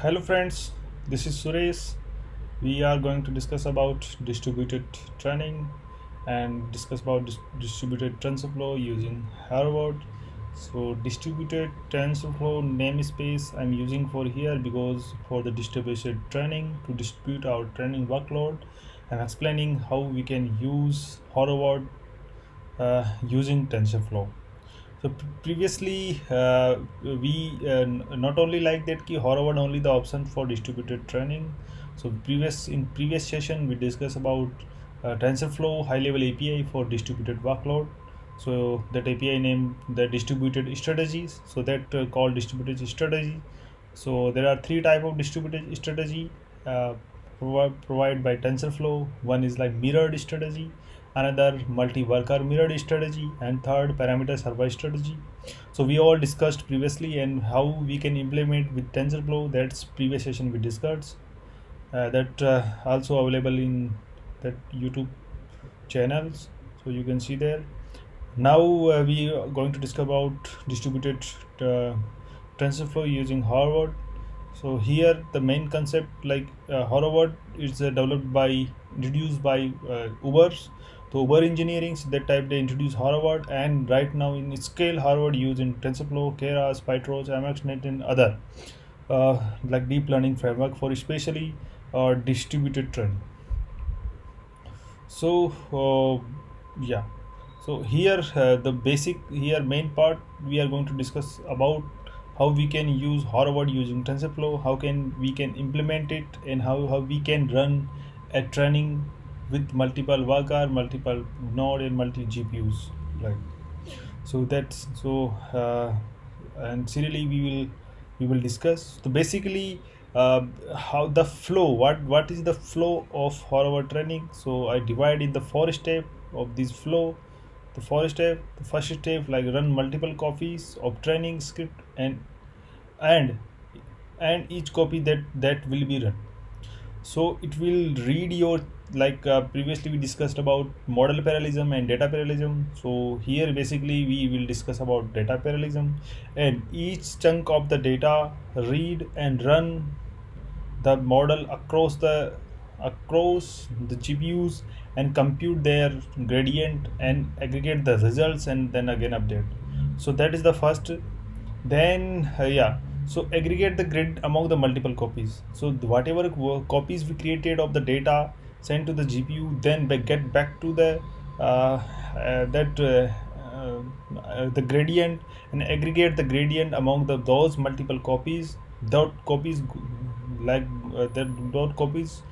Hello friends, this is Suresh. We are going to discuss about distributed training and discuss about distributed TensorFlow using Harvard. So distributed TensorFlow namespace I'm using for here because for the distributed training to distribute our training workload, I'm explaining how we can use Harvard using TensorFlow. So previously we not only like that ki Harvard only the option for distributed training. So previous session we discussed about TensorFlow high level API for distributed workload. So that API name the distributed strategies. So that called distributed strategy. So there are three type of distributed strategy uh, provided by TensorFlow. One is like mirrored strategy, another multi-worker mirrored strategy, and third parameter server strategy. So we all discussed previously and how we can implement with TensorFlow. That's previous session we discussed. That also available in that YouTube channels. So you can see there. Now we are going to discuss about distributed uh, TensorFlow using Harvard. So here the main concept like Harvard is developed by introduced by Uber's. So Uber engineering that type they introduce Harvard, and right now in scale Harvard use in TensorFlow, Keras, PyTorch, MXNet and other like deep learning framework for especially distributed training. So yeah, so here the basic here main part we are going to discuss about how we can use Harvard using TensorFlow, how can we can implement it, and how we can run a training with multiple worker, multiple node and multi GPUs, right? So that's so and serially we will discuss so basically how the flow what is the flow of Harvard training. So I divide in the four step of this flow. The first step like run multiple copies of training script and and each copy that will be run. So it will read your like previously we discussed about model parallelism and data parallelism. So here basically we will discuss about data parallelism, and each chunk of the data read and run the model across the GPUs and compute their gradient and aggregate the results and then again update. So that is the first. Then yeah, so aggregate the grid among the multiple copies. So whatever copies we created of the data sent to the GPU, then get back to the that the gradient and aggregate the gradient among those multiple copies. Dot copies like that dot copies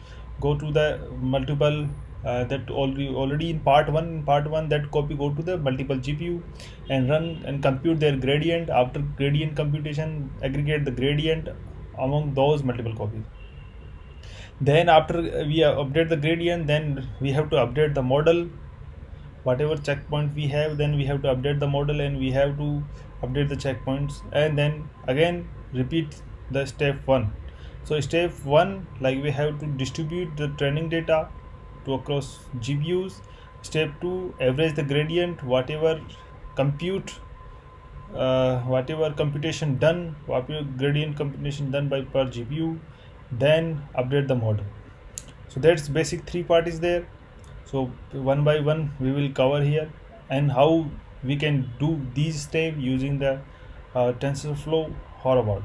go to the multiple that already in part one that copy go to the multiple GPU and run and compute their gradient. After gradient computation aggregate the gradient among those multiple copies. Then after we update the gradient, then we have to update the model. Whatever checkpoint we have, then we have to update the model and we have to update the checkpoints, and then again repeat the step one. So step one like we have to distribute the training data to across GPUs. Step two average the gradient whatever compute whatever computation done, whatever gradient computation done by per GPU, then update the model. So that's basic three part is there. So one by one we will cover here and how we can do these steps using the TensorFlow Harvard.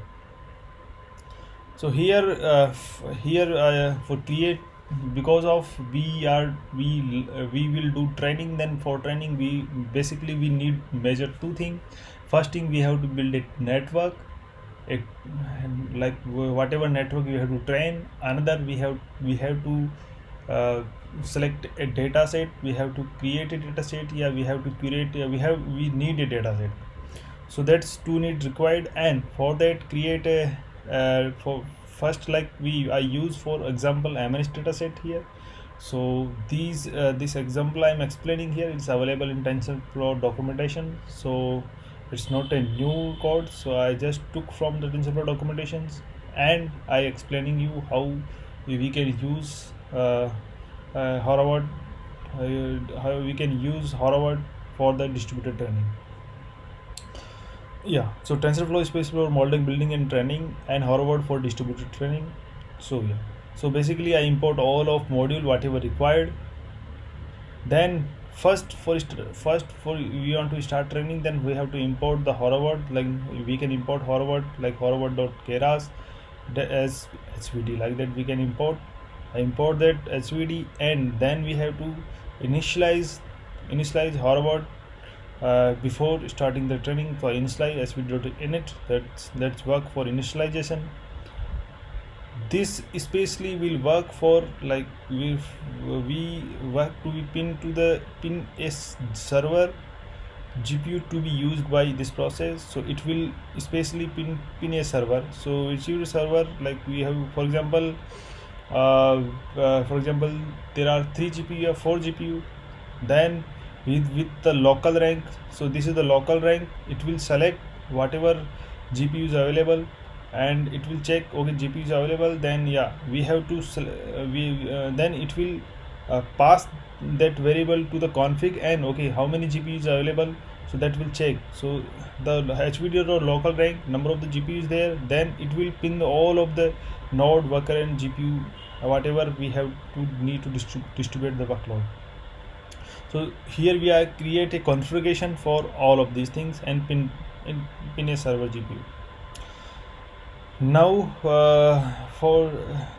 So here for create, because of we will do training, then for training we basically we need measure two things. First thing we have to build a network, a, like whatever network we have to train. Another we have to select a data set, we have to create a data set, yeah we have to create we need a data set. So that's two need required, and for that create a for first like we I use for example MNS data set here. So this example I'm explaining here is available in TensorFlow documentation. So it's not a new code, so I just took from the TensorFlow documentations and I explaining you how we can use Harvard how we can use Harvard for the distributed training. Yeah, so TensorFlow is basically for modeling, building, and training, and Horvath for distributed training. So yeah, so basically I import all of module whatever required. Then first for we want to start training, then we have to import the Horvath. Like we can import Horvath like Horvath.keras as HVD, like that we can import that HVD, and then we have to initialize Horvath before starting the training. For initialize svd.init, that's work for initialization. This especially will work for like we work to be pinned to the pin s server GPU to be used by this process. So it will especially pin a server. So it's a server, like we have uh, for example there are 3 GPU or 4 GPU. Then with the local rank, so this is the local rank, it will select whatever GPU is available, and it will check, okay, GPU is available, then yeah, we have to then it will pass that variable to the config, and okay, how many GPUs are available, so that will check. So the HVD or local rank, number of the GPUs there, then it will pin all of the node worker and GPU whatever we have to need to distribute the workload. So here we are create a configuration for all of these things and pin a server GPU. Now for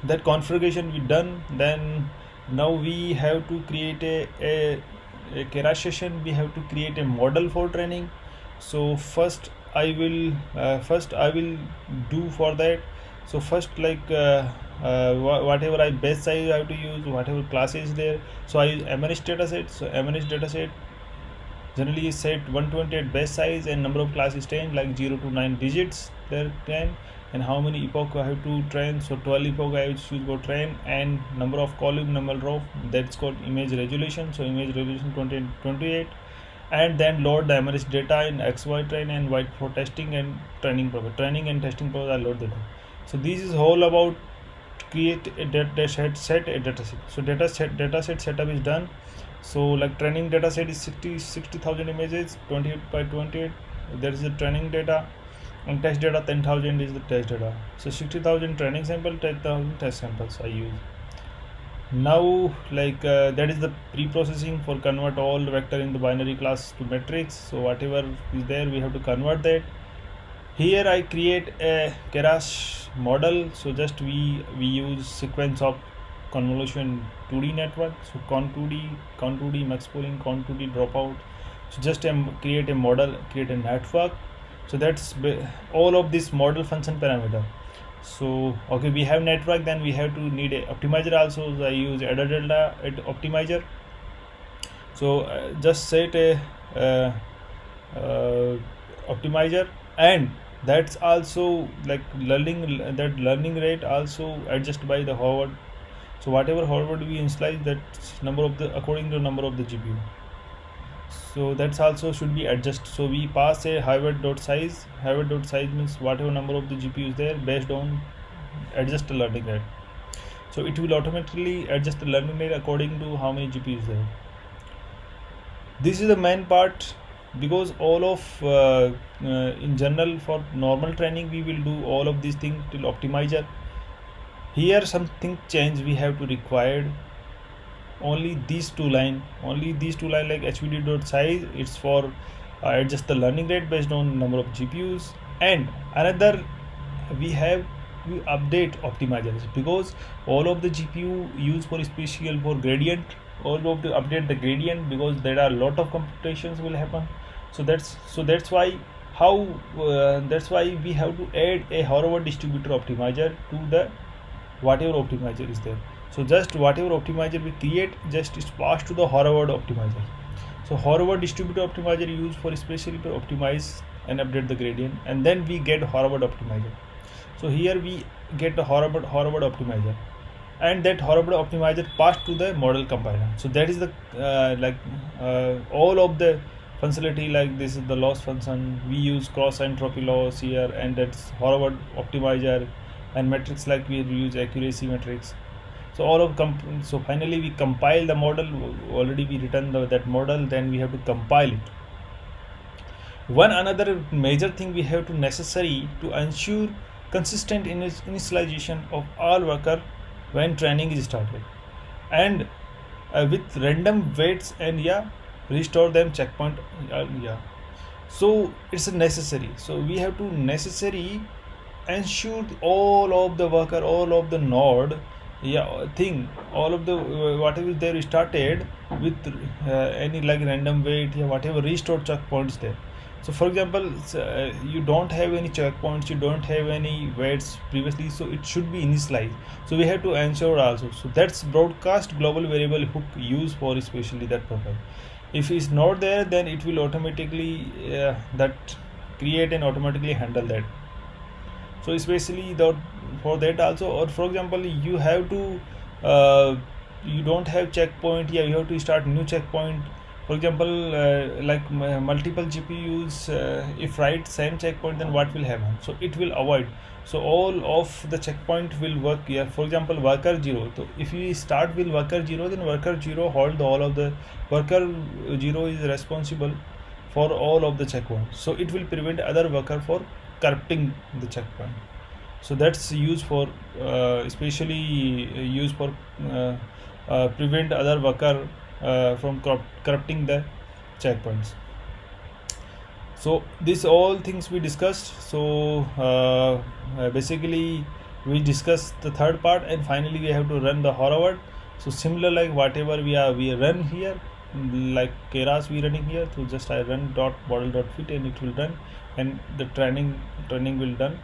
that configuration we done, then now we have to create a Keras session. We have to create a model for training. So first I will do for that. So first, like whatever I base size I have to use, whatever class is there, so I use MNH dataset. So MNH dataset generally is set 128 base size, and number of class is 10, like 0 to 9 digits there 10, and how many epoch I have to train, so 12 epoch I choose for train, and number of column, number of row, that's called image resolution. So image resolution 28, and then load the MNH data in XY train and Y for testing and training purpose. Training and testing purpose I load data. So this is all about create a data set a data set. So data set setup is done. So like training data set is 60,000 images, 28 by 28, that is the training data, and test data 10,000 is the test data. So 60,000 training sample, 10,000 test samples I use. Now like that is the pre-processing for convert all vector in the binary class to matrix. So whatever is there we have to convert that. Here I create a Keras model. So just we use sequence of convolution 2D network. So con2D max pooling, con2D dropout. So just create a model, create a network. So that's all of this model function parameter. So okay, we have network, then we have to need a optimizer also. So I use adder delta optimizer. So just set a optimizer, and that's also like learning rate also adjust by the Horvath. So whatever Horvath we initialize, that number of the according to number of the GPU. So that's also should be adjust. So we pass a Horvath.size. Horvath.size means whatever number of the GPU is there, based on adjust the learning rate. So it will automatically adjust the learning rate according to how many GPUs there. This is the main part, because all of in general for normal training we will do all of these things till optimizer. Here something change we have to required only these two line like hvd.size, it's for adjust the learning rate based on number of GPUs, and another we have to update optimizers, because all of the GPU used for special for gradient, all of the update the gradient, because there are a lot of computations will happen. So that's why that's why we have to add a Horvath distributor optimizer to the whatever optimizer is there. So just whatever optimizer we create, just is passed to the Horvath optimizer. So Horvath distributor optimizer used for especially to optimize and update the gradient, and then we get Horvath optimizer. So here we get the Horvath optimizer, and that Horvath optimizer passed to the model compiler. So that is the all of the functionality, like this is the loss function. We use cross entropy loss here, and that's Horvath optimizer, and metrics like we use accuracy metrics. So all of so finally we compile the model. Already we written that model, then we have to compile it. One another major thing we have to necessary to ensure consistent initialization of all worker when training is started, and with random weights, and yeah, restore them checkpoint, yeah. So it's a necessary, so we have to necessary ensure all of the worker, all of the node, yeah, thing, all of the whatever they started with any like random weight, yeah, whatever restored checkpoints there. So for example, you don't have any checkpoints, you don't have any weights previously, so it should be initialized. So we have to ensure also, so that's broadcast global variable hook used for especially that purpose. If it's not there, then it will automatically that create and automatically handle that. So especially the for that also, or for example, you have to you don't have checkpoint, yeah, you have to start new checkpoint. For example, like multiple GPUs, if write same checkpoint, then what will happen? So it will avoid, so all of the checkpoint will work here. For example, worker 0, so if you start with worker 0, then worker 0 hold all of the worker 0 is responsible for all of the checkpoints, so it will prevent other worker for corrupting the checkpoint. So that's used for especially used for prevent other worker from corrupting the checkpoints. So these all things we discussed. So basically we discussed the third part, and finally we have to run the Horoward. So similar like whatever we run here, like Keras we running here, so just I run dot model dot fit and it will run, and the training will done.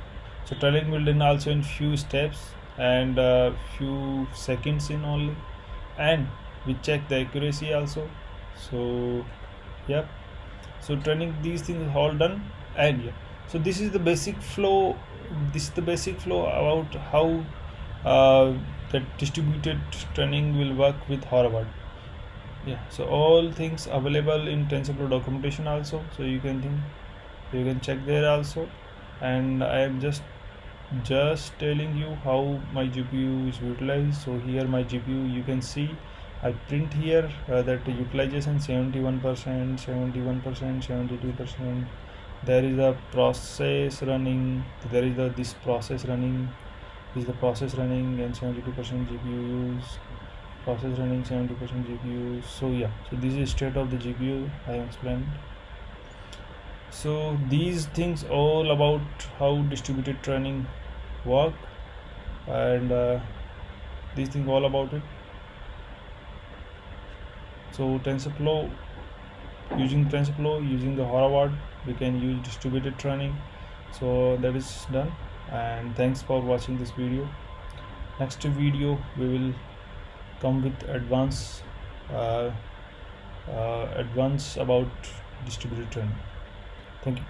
So training will done also in few steps and few seconds in only, and we check the accuracy also. So yep, so training these things all done, and yeah, so this is the basic flow, this is the basic flow about how the distributed training will work with Harvard. Yeah, so all things available in TensorFlow documentation also, so you can think, you can check there also. And I am just telling you how my GPU is utilized. So here my GPU, you can see I print here that utilization 71%, 71%, 72%. There is a process running, there is this process running, this is the process running, and 72% GPU use, process running 70% GPU. So yeah, so this is state of the GPU I explained. So these things all about how distributed training work, and these things all about it. So TensorFlow, using TensorFlow, using the Harvard, we can use distributed training. So that is done, and thanks for watching this video. Next video we will come with advanced advance about distributed training. Thank you.